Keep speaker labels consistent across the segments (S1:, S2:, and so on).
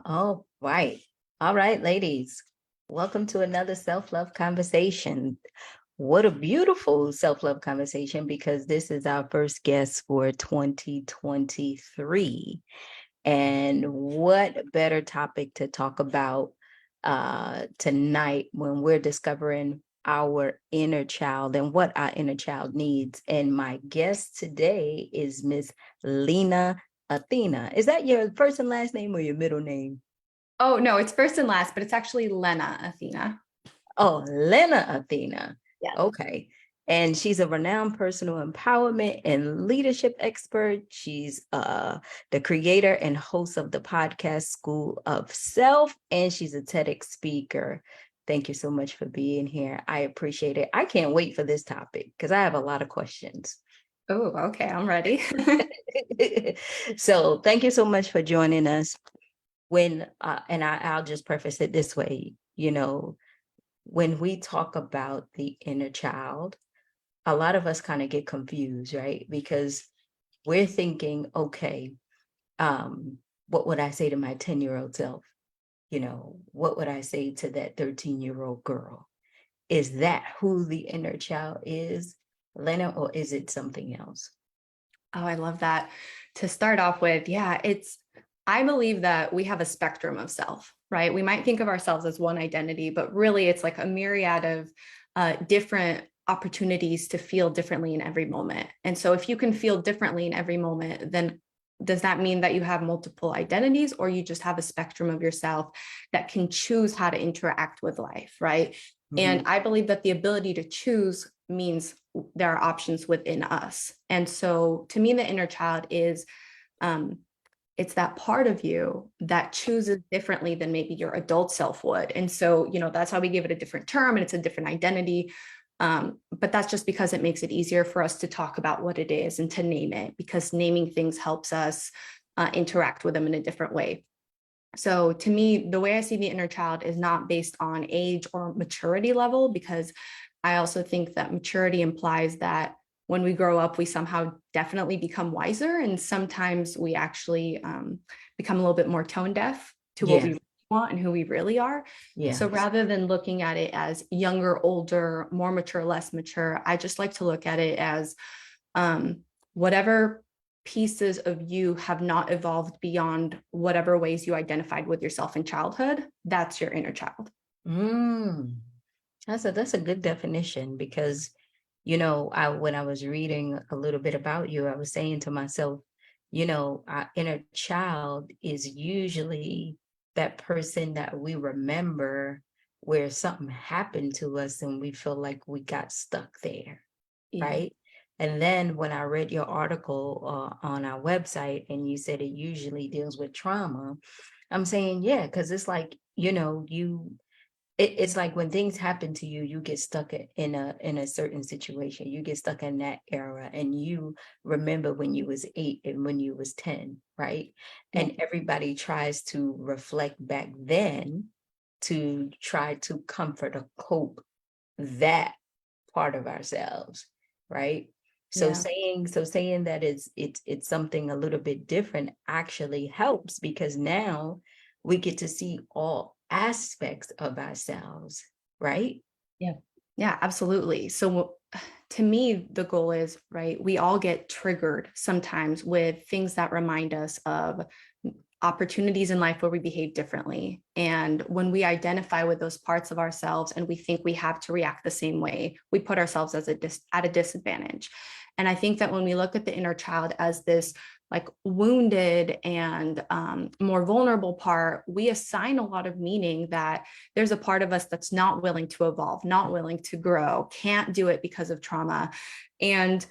S1: All right. All right, ladies. Welcome to another self-love conversation. What a beautiful self-love conversation because this is our first guest for 2023. And what better topic to talk about tonight when we're discovering our inner child and what our inner child needs. And my guest today is Miss Lena Athena. Is that your first and last name or your middle name?
S2: Oh, no, it's first and last, but it's actually Lena Athena.
S1: Oh, Lena Athena.
S2: Yes.
S1: Okay. And she's a renowned personal empowerment and leadership expert. She's the creator and host of the podcast School of Self, and she's a TEDx speaker. Thank you so much for being here. I appreciate it. I can't wait for this topic because I have a lot of questions.
S2: Oh, okay, I'm ready.
S1: So thank you so much for joining us. I'll just preface it this way, when we talk about the inner child, a lot of us kind of get confused, right? Because we're thinking, okay, what would I say to my 10-year-old self? What would I say to that 13-year-old girl? Is that who the inner child is, Lena, or is it something else?
S2: Oh, I love that. To start off with, I believe that we have a spectrum of self, right? We might think of ourselves as one identity, but really it's like a myriad of different opportunities to feel differently in every moment. And so if you can feel differently in every moment, then does that mean that you have multiple identities or you just have a spectrum of yourself that can choose how to interact with life, right?
S1: Mhm.
S2: And I believe that the ability to choose means there are options within us. And so to me, the inner child is it's that part of you that chooses differently than maybe your adult self would. And so, that's how we give it a different term and it's a different identity. But that's just because it makes it easier for us to talk about what it is and to name it, because naming things helps us interact with them in a different way. So to me, the way I see the inner child is not based on age or maturity level, because I also think that maturity implies that when we grow up, we somehow definitely become wiser. And sometimes we actually become a little bit more tone deaf to what we want and who we really are.
S1: Yeah.
S2: So rather than looking at it as younger, older, more mature, less mature, I just like to look at it as whatever pieces of you have not evolved beyond whatever ways you identified with yourself in childhood, that's your inner child.
S1: That's a good definition because, when I was reading a little bit about you, I was saying to myself, our inner child is usually that person that we remember where something happened to us and we feel like we got stuck there,
S2: Yeah.
S1: right? And then when I read your article on our website and you said it usually deals with trauma, I'm saying, yeah, because it's like, it's like when things happen to you, you get stuck in a certain situation. You get stuck in that era, and you remember when you was 8 and when you was 10, right?
S2: Yeah.
S1: And everybody tries to reflect back then to try to comfort or cope that part of ourselves, right? So
S2: Yeah.
S1: saying that it's something a little bit different actually helps because now we get to see all aspects of ourselves, right?
S2: Yeah. Yeah, absolutely. So to me, the goal is, right, we all get triggered sometimes with things that remind us of opportunities in life where we behave differently. And when we identify with those parts of ourselves and we think we have to react the same way, we put ourselves at a disadvantage. And I think that when we look at the inner child as this like wounded and more vulnerable part, we assign a lot of meaning that there's a part of us that's not willing to evolve, not willing to grow, can't do it because of trauma. And,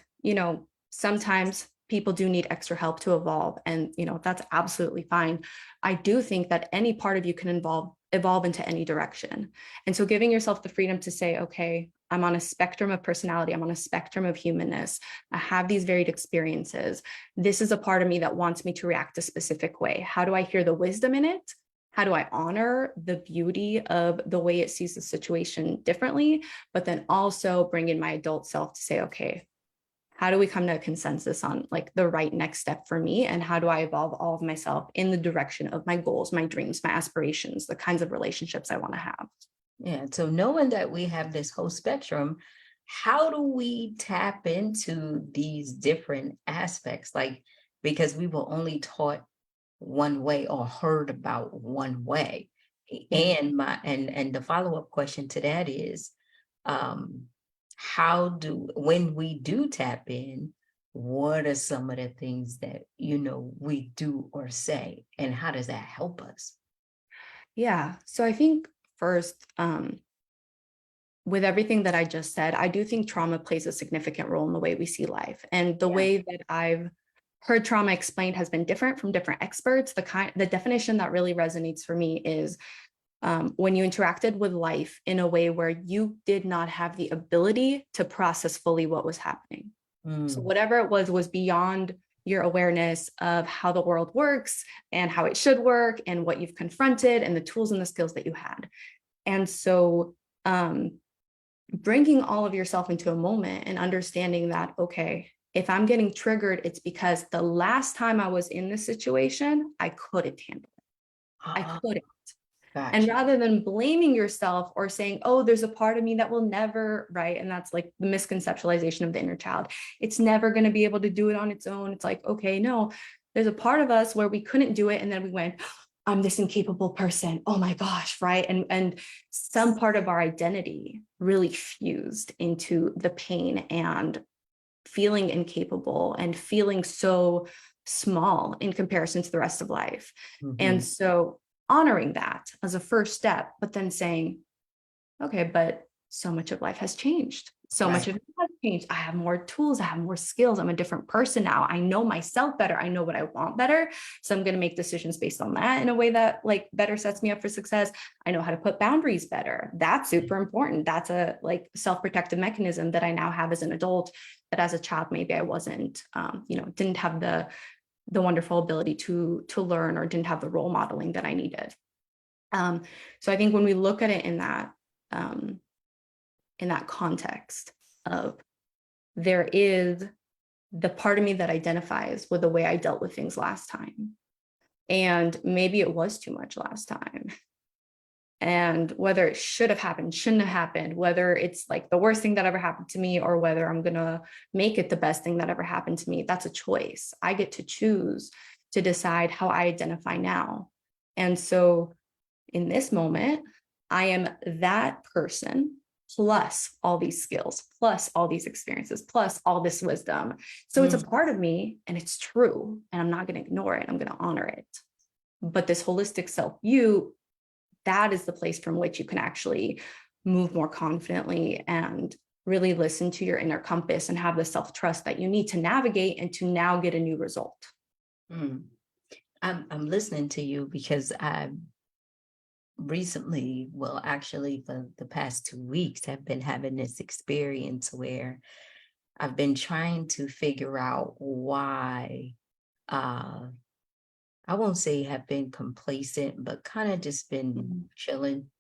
S2: sometimes people do need extra help to evolve. And, that's absolutely fine. I do think that any part of you can evolve into any direction. And so giving yourself the freedom to say, okay, I'm on a spectrum of personality. I'm on a spectrum of humanness. I have these varied experiences. This is a part of me that wants me to react a specific way. How do I hear the wisdom in it? How do I honor the beauty of the way it sees the situation differently, but then also bring in my adult self to say, okay, how do we come to a consensus on like the right next step for me? And how do I evolve all of myself in the direction of my goals, my dreams, my aspirations, the kinds of relationships I want to have?
S1: Yeah. So knowing that we have this whole spectrum, how do we tap into these different aspects? Like, because we were only taught one way or heard about one way.
S2: Yeah.
S1: And the follow-up question to that is, um, how do when we do tap in, what are some of the things that we do or say, and how does that help us?
S2: Yeah. So I think first, with everything that I just said, I do think trauma plays a significant role in the way we see life. And the
S1: Yeah.
S2: way that I've heard trauma explained has been different from different experts. The definition that really resonates for me is when you interacted with life in a way where you did not have the ability to process fully what was happening. So
S1: Mm,
S2: whatever it was beyond your awareness of how the world works and how it should work and what you've confronted and the tools and the skills that you had. And so bringing all of yourself into a moment and understanding that, okay, if I'm getting triggered, it's because the last time I was in this situation, I couldn't handle it. I
S1: ah,
S2: couldn't. And
S1: gotcha.
S2: rather than blaming yourself or saying, oh, there's a part of me that will never, right? And that's like the misconceptualization of the inner child. It's never going to be able to do it on its own. It's like, okay, no, there's a part of us where we couldn't do it. And then we went, I'm this incapable person. Oh my gosh, right? And some part of our identity really fused into the pain and feeling incapable and feeling so small in comparison to the rest of life. And
S1: Mhm.
S2: so honoring that as a first step, but then saying, okay, but so much of life has changed. So much
S1: Right.
S2: of it has changed. I have more tools. I have more skills. I'm a different person now. I know myself better. I know what I want better. So I'm going to make decisions based on that in a way that like better sets me up for success. I know how to put boundaries better. That's super important. That's a like self-protective mechanism that I now have as an adult, that as a child, maybe I wasn't, didn't have the wonderful ability to learn or didn't have the role modeling that I needed. So I think when we look at it um, in that context of there is the part of me that identifies with the way I dealt with things last time. And maybe it was too much last time. And whether it should have happened, shouldn't have happened, whether it's like the worst thing that ever happened to me, or whether I'm going to make it the best thing that ever happened to me, that's a choice. I get to choose to decide how I identify now. And so in this moment, I am that person plus all these skills, plus all these experiences, plus all this wisdom. So it's a
S1: Mm,
S2: part of me and it's true. And I'm not going to ignore it. I'm going to honor it. But this holistic self view, that is the place from which you can actually move more confidently and really listen to your inner compass and have the self trust that you need to navigate and to now get a new result.
S1: mm. I'm listening to you because I recently, well, actually for the past 2 weeks, have been having this experience where I've been trying to figure out why uh I won't say have been complacent, but kind of just been
S2: Mhm.
S1: chilling.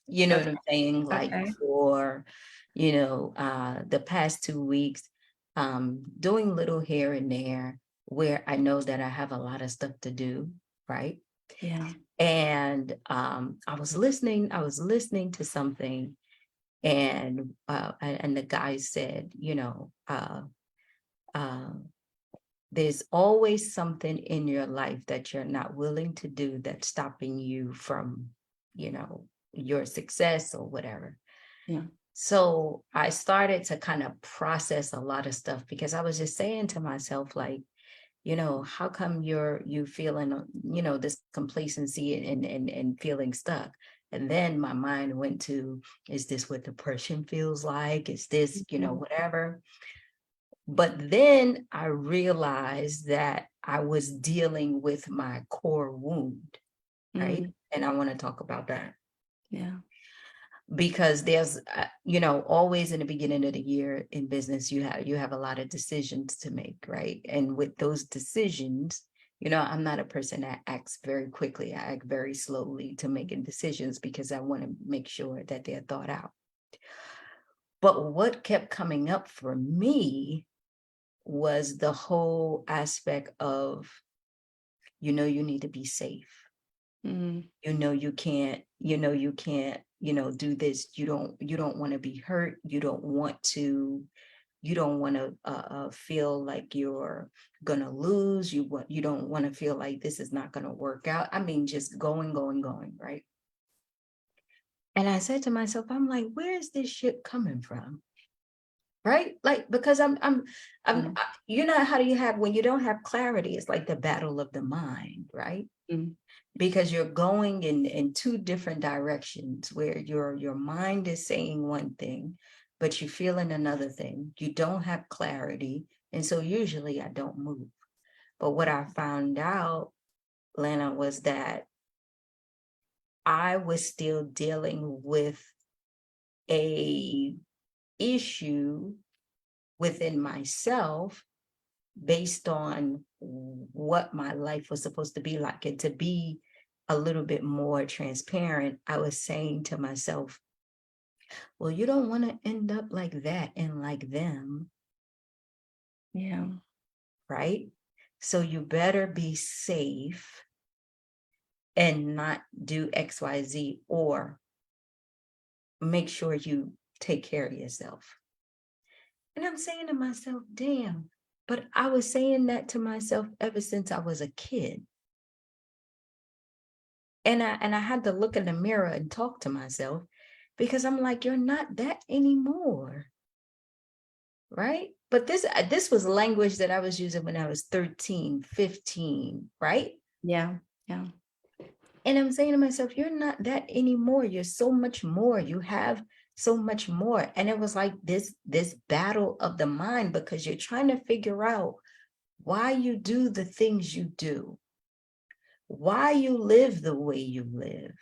S1: You know what
S2: Okay.
S1: I'm saying? Like
S2: Okay.
S1: for, the past 2 weeks, doing little here and there where I know that I have a lot of stuff to do, right?
S2: Yeah.
S1: And I was listening to something, and the guy said, uh, there's always something in your life that you're not willing to do that's stopping you from, your success or whatever.
S2: Yeah.
S1: So I started to kind of process a lot of stuff because I was just saying to myself, like, how come you feeling, this complacency and feeling stuck? And then my mind went to, is this what depression feels like? Is this,
S2: Mhm.
S1: whatever? But then I realized that I was dealing with my core wound, right?
S2: Mm,
S1: And I want to talk about that
S2: yeah.
S1: because there's, always in the beginning of the year in business, you have a lot of decisions to make, right? And with those decisions, I'm not a person that acts very quickly. I act very slowly to making decisions because I want to make sure that they're thought out. But what kept coming up for me was the whole aspect of, you need to be safe.
S2: Mm.
S1: You can't, do this. You don't want to be hurt. You don't want to feel like you're gonna lose. You don't want to feel like this is not gonna work out. I mean, just going, right? And I said to myself, I'm like, where is this shit coming from? Right? Like, because
S2: Mm.
S1: how do you have, when you don't have clarity, it's like the battle of the mind, right?
S2: Mm.
S1: Because you're going in two different directions, where your mind is saying one thing, but you feel in another thing. You don't have clarity. And so usually I don't move. But what I found out, Lena, was that I was still dealing with a issue within myself based on what my life was supposed to be like. And to be a little bit more transparent, I was saying to myself, well, you don't want to end up like that and like them,
S2: Yeah.
S1: right? So you better be safe and not do XYZ, or make sure you take care of yourself. And I'm saying to myself, damn, but I was saying that to myself ever since I was a kid. And I had to look in the mirror and talk to myself, because I'm like, you're not that anymore. Right? But this was language that I was using when I was 13, 15, right?
S2: Yeah. Yeah.
S1: And I'm saying to myself, you're not that anymore. You're so much more. You have so much more. And it was like this battle of the mind, because you're trying to figure out why you do the things you do, why you live the way you live,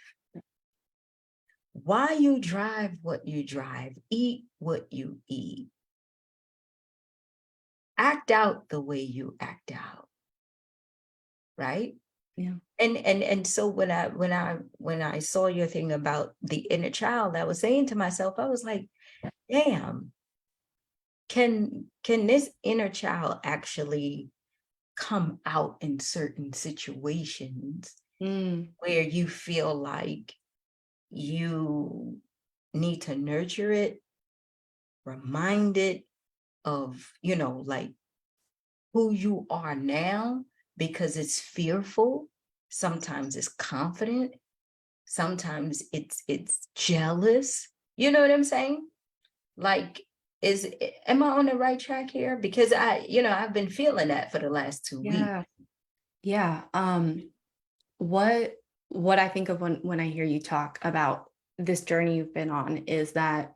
S1: why you drive what you drive, eat what you eat, act out the way you act out, right?
S2: Yeah.
S1: And so when I saw your thing about the inner child, I was saying to myself, I was like, damn, can this inner child actually come out in certain situations
S2: Mm.
S1: where you feel like you need to nurture it, remind it of, like who you are now, because it's fearful, sometimes it's confident, sometimes it's jealous. You know what I'm saying? Like, am I on the right track here? Because I've been feeling that for the last 2 weeks.
S2: Yeah. Yeah. What I think of when I hear you talk about this journey you've been on is that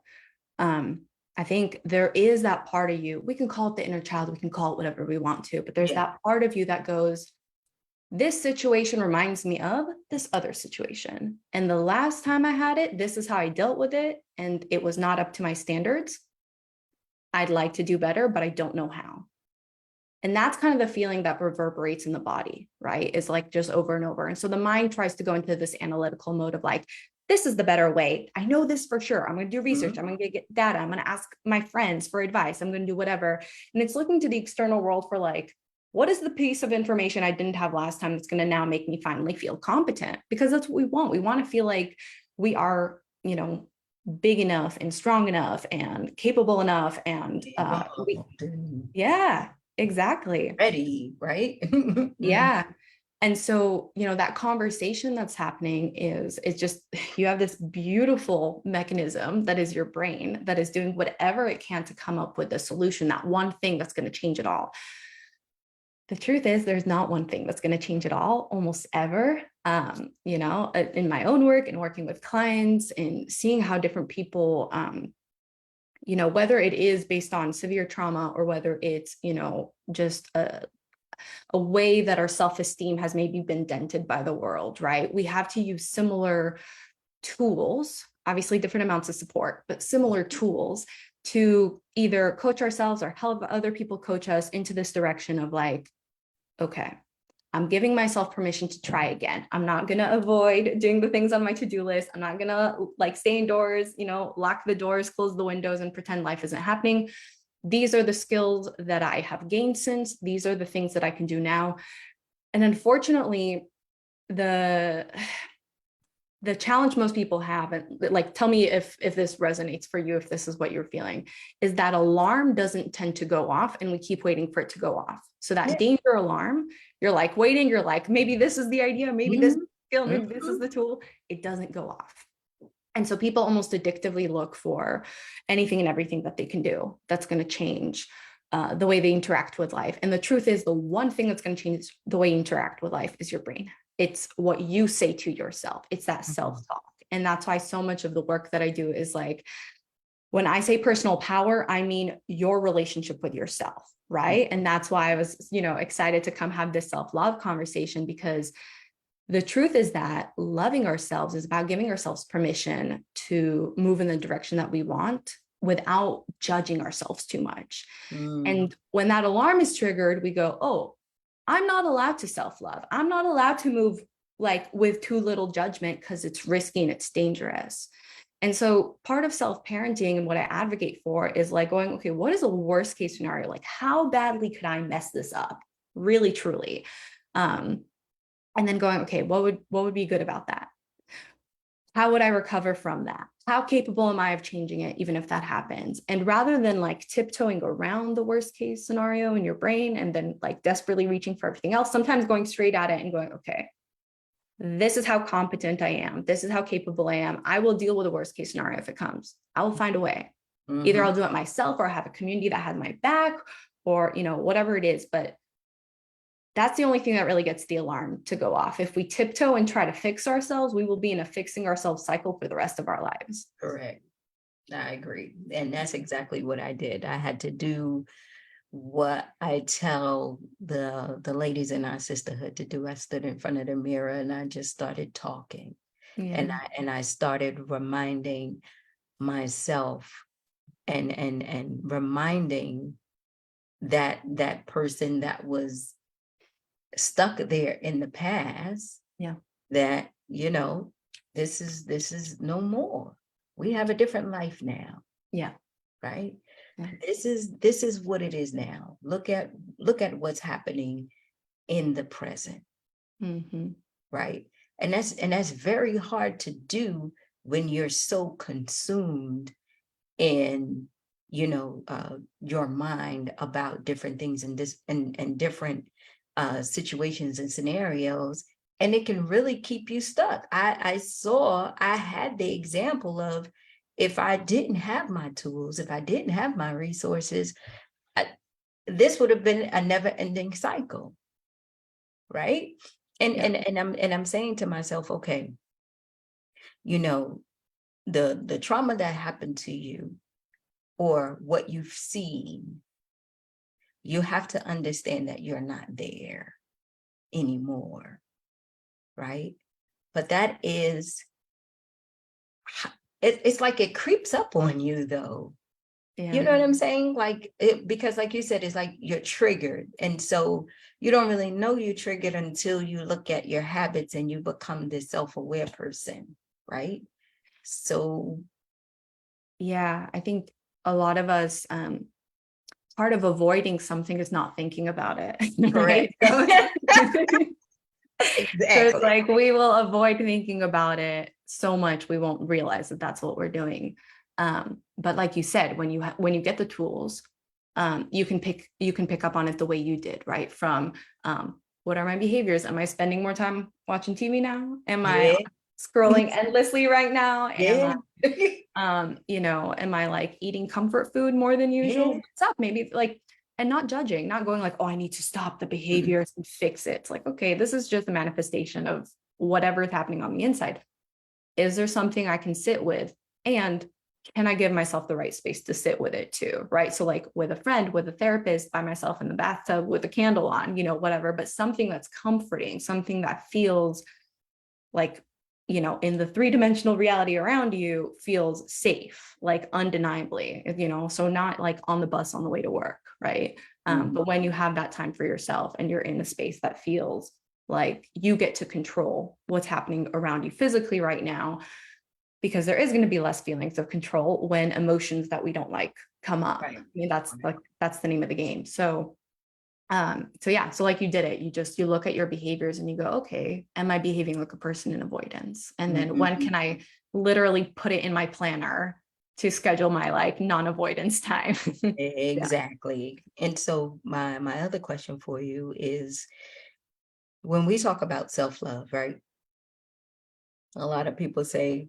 S2: I think there is that part of you, we can call it the inner child, we can call it whatever we want to, but there's
S1: Yeah.
S2: that part of you that goes, this situation reminds me of this other situation. And the last time I had it, this is how I dealt with it. And it was not up to my standards. I'd like to do better, but I don't know how. And that's kind of the feeling that reverberates in the body, right? Is like just over and over. And so the mind tries to go into this analytical mode of like, this is the better way. I know this for sure. I'm going to do research.
S1: Mhm.
S2: I'm going to get data. I'm going to ask my friends for advice. I'm going to do whatever. And it's looking to the external world for like, what is the piece of information I didn't have last time that's going to now make me finally feel competent? Because that's what we want. We want to feel like we are, big enough and strong enough and capable enough. And yeah, exactly.
S1: Ready, right?
S2: Yeah. And so, that conversation that's happening is it's just, you have this beautiful mechanism that is your brain that is doing whatever it can to come up with a solution, that one thing that's going to change it all. The truth is, there's not one thing that's going to change it all almost ever. In my own work and working with clients and seeing how different people, whether it is based on severe trauma or whether it's, just a way that our self-esteem has maybe been dented by the world, right? We have to use similar tools, obviously different amounts of support, but similar tools to either coach ourselves or help other people coach us into this direction of like, okay, I'm giving myself permission to try again. I'm not going to avoid doing the things on my to-do list. I'm not going to stay indoors, lock the doors, close the windows and pretend life isn't happening. these are the skills that I have gained since, these are the things that I can do now. And unfortunately, the challenge most people have, and like, tell me if this resonates for you, if this is what you're feeling, is that alarm doesn't tend to go off, and we keep waiting for it to go off. So that
S1: Yeah.
S2: danger alarm, you're like waiting, you're like, maybe this is the idea, maybe this is the skill, maybe this is the tool. It doesn't go off. And so people almost addictively look for anything and everything that they can do that's going to change the way they interact with life. And the truth is, the one thing that's going to change the way you interact with life is your brain. It's what you say to yourself. It's that self-talk. And that's why so much of the work that I do is like, when I say personal power, I mean your relationship with yourself, right? And that's why I was, excited to come have this self-love conversation, because the truth is that loving ourselves is about giving ourselves permission to move in the direction that we want without judging ourselves too much. And when that alarm is triggered, we go, oh, I'm not allowed to self-love. I'm not allowed to move like with too little judgment because it's risky and it's dangerous. And so part of self-parenting and what I advocate for is like going, okay, what is a worst case scenario? Like, how badly could I mess this up? Really, truly. And then going, okay, what would be good about that? How would I recover from that? How capable am I of changing it, even if that happens? And rather than like tiptoeing around the worst case scenario in your brain and then like desperately reaching for everything else, sometimes going straight at it and going, okay, this is how competent I am. This is how capable I am. I will deal with the worst case scenario if it comes. I will find a way. Either I'll do it myself, or I have a community that has my back, or, whatever it is. But that's the only thing that really gets the alarm to go off. If we tiptoe and try to fix ourselves, we will be in a fixing ourselves cycle for the rest of our lives.
S1: Correct. I agree. And that's exactly what I did. I had to do what I tell the ladies in our sisterhood to do. I stood in front of the mirror and I just started talking.
S2: Yeah.
S1: And I started reminding myself and reminding that person that was stuck there in the past,
S2: Yeah.
S1: that this is no more. We have a different life now.
S2: Yeah.
S1: Right.
S2: Yeah.
S1: This is what it is now. Look at what's happening in the present. Right. And that's very hard to do when you're so consumed in your mind about different things and this and different situations and scenarios, and it can really keep you stuck. I had the example of, if I didn't have my tools, if I didn't have my resources, this would have been a never-ending cycle, right? And I'm saying to myself, okay, the trauma that happened to you, or what you've seen, you have to understand that you're not there anymore, right? But that is, it's like it creeps up on you, though.
S2: Yeah.
S1: You know what I'm saying? Like, because like you said, it's like you're triggered. And so you don't really know you're triggered until you look at your habits and you become this self-aware person, right? So
S2: Yeah, I think a lot of us, part of avoiding something is not thinking about it. Right?
S1: correct.
S2: So it's
S1: Exactly.
S2: like we will avoid thinking about it so much we won't realize that that's what we're doing. But like you said, when you get the tools, you can pick up on it the way you did, right? From what are my behaviors? Am I spending more time watching TV now? Am I
S1: Yeah.
S2: scrolling endlessly right now?
S1: Yeah.
S2: Am I like eating comfort food more than usual?
S1: Yeah.
S2: What's up? Maybe like, and not judging, not going like, oh, I need to stop the behaviors and fix it. It's like, okay, this is just a manifestation of whatever is happening on the inside. Is there something I can sit with? And can I give myself the right space to sit with it too? Right. So like with a friend, with a therapist, by myself in the bathtub with a candle on, whatever, but something that's comforting, something that feels like, in the three-dimensional reality around you feels safe, like undeniably, so not like on the bus on the way to work, right? But when you have that time for yourself and you're in a space that feels like you get to control what's happening around you physically right now, because there is going to be less feelings of control when emotions that we don't like come up.
S1: Right.
S2: I mean, that's the name of the game. So like you did it, you look at your behaviors and you go, okay, am I behaving like a person in avoidance? And then when can I literally put it in my planner to schedule my like non-avoidance time?
S1: Exactly. And so my other question for you is, when we talk about self-love, right? A lot of people say,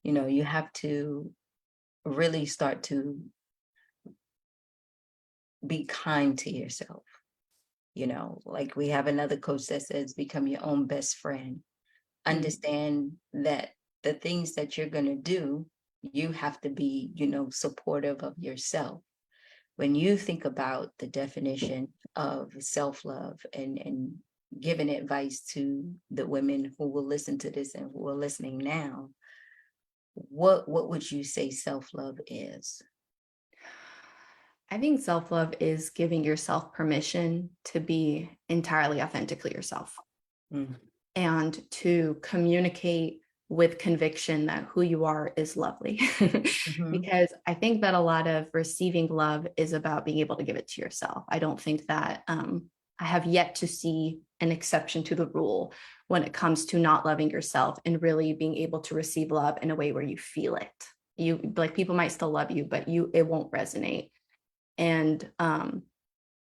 S1: you have to really start to be kind to yourself. Like we have another coach that says, become your own best friend. Understand that the things that you're going to do, you have to be, supportive of yourself. When you think about the definition of self-love and giving advice to the women who will listen to this and who are listening now, what would you say self-love is?
S2: I think self-love is giving yourself permission to be entirely authentically yourself
S1: Mm.
S2: and to communicate with conviction that who you are is lovely.
S1: Mhm.
S2: Because I think that a lot of receiving love is about being able to give it to yourself. I don't think that I have yet to see an exception to the rule when it comes to not loving yourself and really being able to receive love in a way where you feel it. You like people might still love you, but it won't resonate. And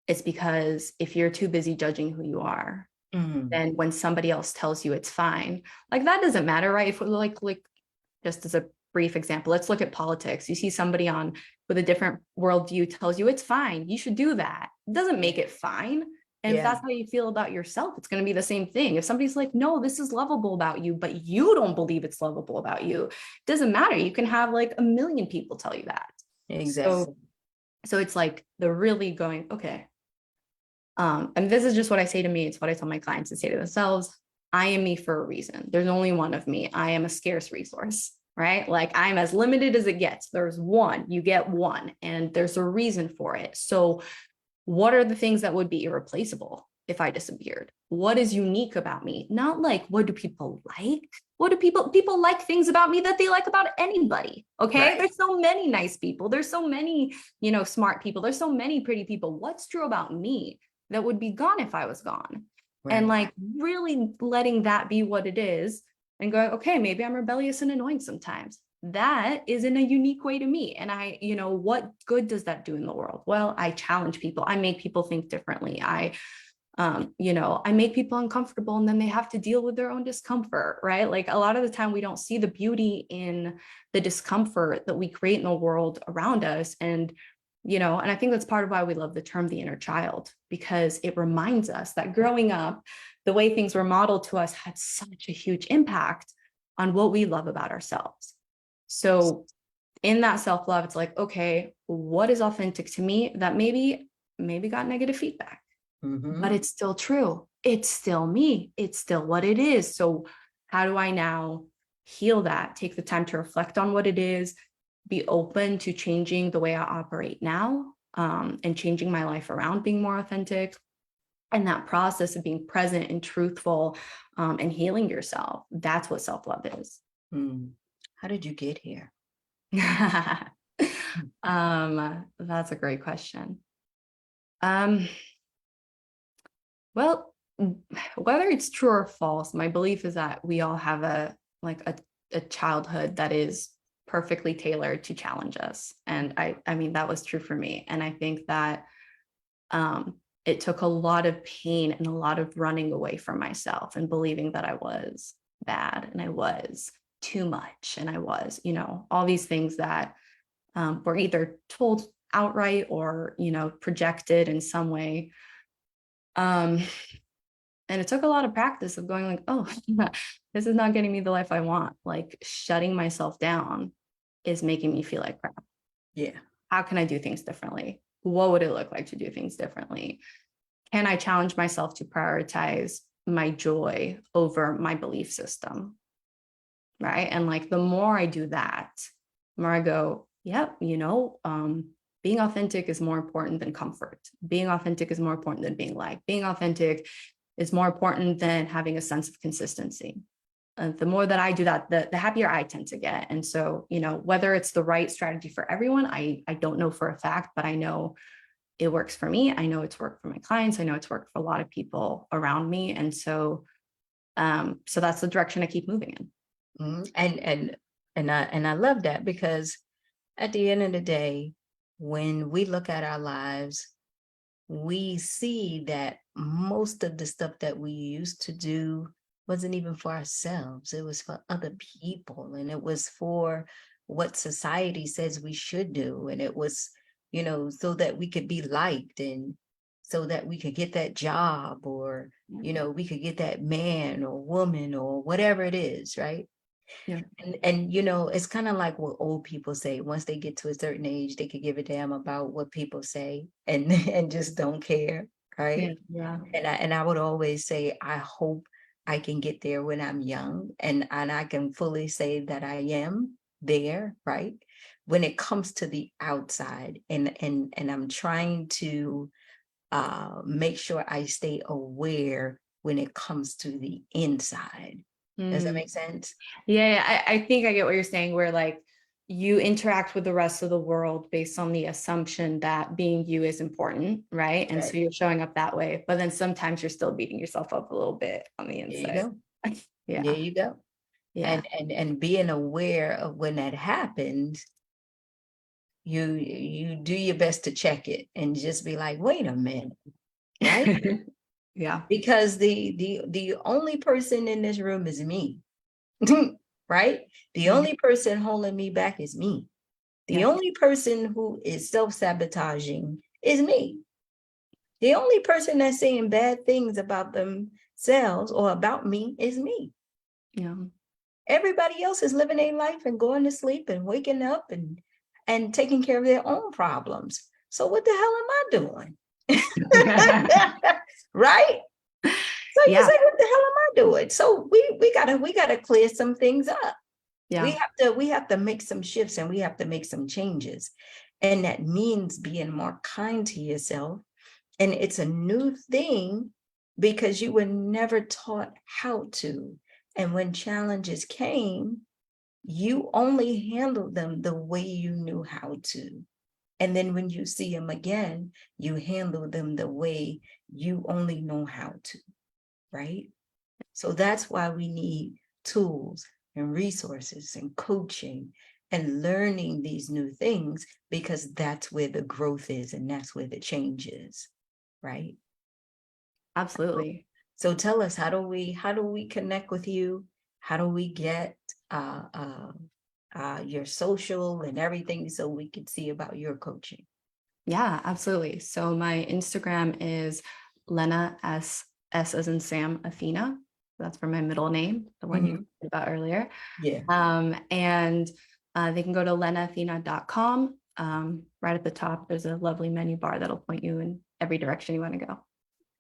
S2: it's because if you're too busy judging who you are,
S1: Mm.
S2: then when somebody else tells you it's fine, like that doesn't matter, right? If we like just as a brief example, let's look at politics. You see somebody on with a different worldview tells you it's fine, you should do that. It doesn't make it fine. And if
S1: Yeah,
S2: that's how you feel about yourself, it's going to be the same thing. If somebody's like, no, this is lovable about you, but you don't believe it's lovable about you, it doesn't matter. You can have like a million people tell you that.
S1: exactly.
S2: So it's like the really going, okay. And this is just what I say to me. It's what I tell my clients to say to themselves. I am me for a reason. There's only one of me. I am a scarce resource, right? Like I'm as limited as it gets. There's one, you get one, and there's a reason for it. So what are the things that would be irreplaceable if I disappeared? What is unique about me? Not like, what do people like? What do people like things about me that they like about anybody? Okay.
S1: Right.
S2: There's so many nice people. There's so many, smart people. There's so many pretty people. What's true about me that would be gone if I was gone? And
S1: Right.
S2: like really letting that be what it is and going, okay, maybe I'm rebellious and annoying sometimes. That is in a unique way to me. And what good does that do in the world? Well, I challenge people. I make people think differently. I make people uncomfortable and then they have to deal with their own discomfort, right? Like a lot of the time we don't see the beauty in the discomfort that we create in the world around us. And I think that's part of why we love the term the inner child, because it reminds us that growing up, the way things were modeled to us had such a huge impact on what we love about ourselves. So in that self-love, it's like, okay, what is authentic to me that maybe got negative feedback, but
S1: Mhm.
S2: it's still true. It's still me. It's still what it is. So how do I now heal that? Take the time to reflect on what it is, be open to changing the way I operate now, and changing my life around being more authentic. And that process of being present and truthful, and healing yourself, that's what self-love is.
S1: Mm. How did you get here?
S2: That's a great question. Um, well, whether it's true or false, my belief is that we all have a childhood that is perfectly tailored to challenge us. And I mean, that was true for me. And I think that it took a lot of pain and a lot of running away from myself and believing that I was bad and I was too much and I was, all these things that were either told outright or, projected in some way. And it took a lot of practice of going like, oh, this is not getting me the life I want. Like shutting myself down is making me feel like crap.
S1: Yeah.
S2: How can I do things differently? What would it look like to do things differently? Can I challenge myself to prioritize my joy over my belief system? Right. And like the more I do that, the more I go, yep, being authentic is more important than comfort. Being authentic is more important than being liked. Being authentic is more important than having a sense of consistency. the more that I do that, the happier I tend to get. And so, whether it's the right strategy for everyone, I don't know for a fact, but I know it works for me. I know it's worked for my clients. I know it's worked for a lot of people around me. And so, so that's the direction I keep moving in.
S1: And I love that, because at the end of the day, when we look at our lives, we see that most of the stuff that we used to do wasn't even for ourselves. It was for other people, and it was for what society says we should do. And it was, so that we could be liked, and so that we could get that job, or, we could get that man or woman or whatever it is, right?
S2: Yeah.
S1: And it's kind of like what old people say. Once they get to a certain age, they could give a damn about what people say, and and just don't care, right?
S2: Yeah.
S1: And I would always say, I hope I can get there when I'm young, and I can fully say that I am there, right? When it comes to the outside, and I'm trying to make sure I stay aware when it comes to the inside. Does that
S2: Mm.
S1: make sense?
S2: Yeah, I think I get what you're saying, where like you interact with the rest of the world based on the assumption that being you is important, right? And so
S1: Right.
S2: you're showing up that way, but then sometimes you're still beating yourself up a little bit on the
S1: There you
S2: inside.
S1: go. There
S2: Yeah.
S1: you go.
S2: Yeah.
S1: And being aware of when that happens, you do your best to check it and just be like, wait a minute, right?
S2: Yeah.
S1: Because the only person in this room is me. Right? The
S2: Yeah.
S1: only person holding me back is me. The
S2: Yeah.
S1: only person who is self-sabotaging is me. The only person that's saying bad things about themselves or about me is me.
S2: Yeah.
S1: Everybody else is living their life and going to sleep and waking up and taking care of their own problems. So what the hell am I doing? Right? So you
S2: Yeah.
S1: say, what the hell am I doing? So we gotta clear some things up.
S2: Yeah.
S1: We have to make some shifts, and we have to make some changes. And that means being more kind to yourself. And it's a new thing, because you were never taught how to. And when challenges came, you only handled them the way you knew how to. And then when you see them again, you handle them the way you only know how to, right? So that's why we need tools and resources and coaching and learning these new things, because that's where the growth is, and that's where the change is, right?
S2: Absolutely.
S1: So tell us, how do we connect with you? How do we get your social and everything, so we can see about your coaching?
S2: Yeah, absolutely. So my Instagram is Lena S as in Sam Athena. That's for my middle name, the one you said about earlier.
S1: Yeah.
S2: And they can go to lenaathena.com. Right at the top, there's a lovely menu bar that'll point you in every direction you want to go.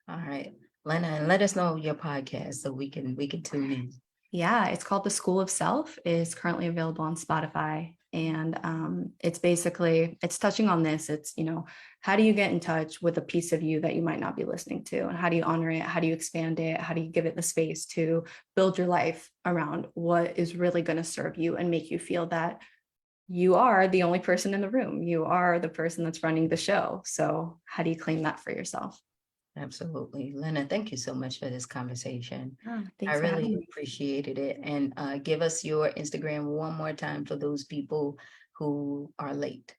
S1: All right, Lena, and let us know your podcast so we can tune in.
S2: Yeah, it's called The School of Self, is currently available on Spotify. And it's touching on this. It's, how do you get in touch with a piece of you that you might not be listening to? And how do you honor it? How do you expand it? How do you give it the space to build your life around what is really going to serve you and make you feel that you are the only person in the room? You are the person that's running the show. So how do you claim that for yourself?
S1: Absolutely. Lena, thank you so much for this conversation. I
S2: Thanks for having
S1: really
S2: me.
S1: appreciated it. And give us your Instagram one more time for those people who are late.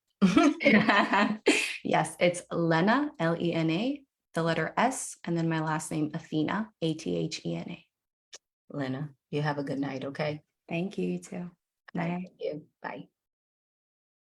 S2: Yes, it's Lena, Lena, the letter S, and then my last name, Athena, Athena.
S1: Lena, you have a good night, okay?
S2: Thank you, you too.
S1: All right,
S2: Bye.
S1: thank you. Bye.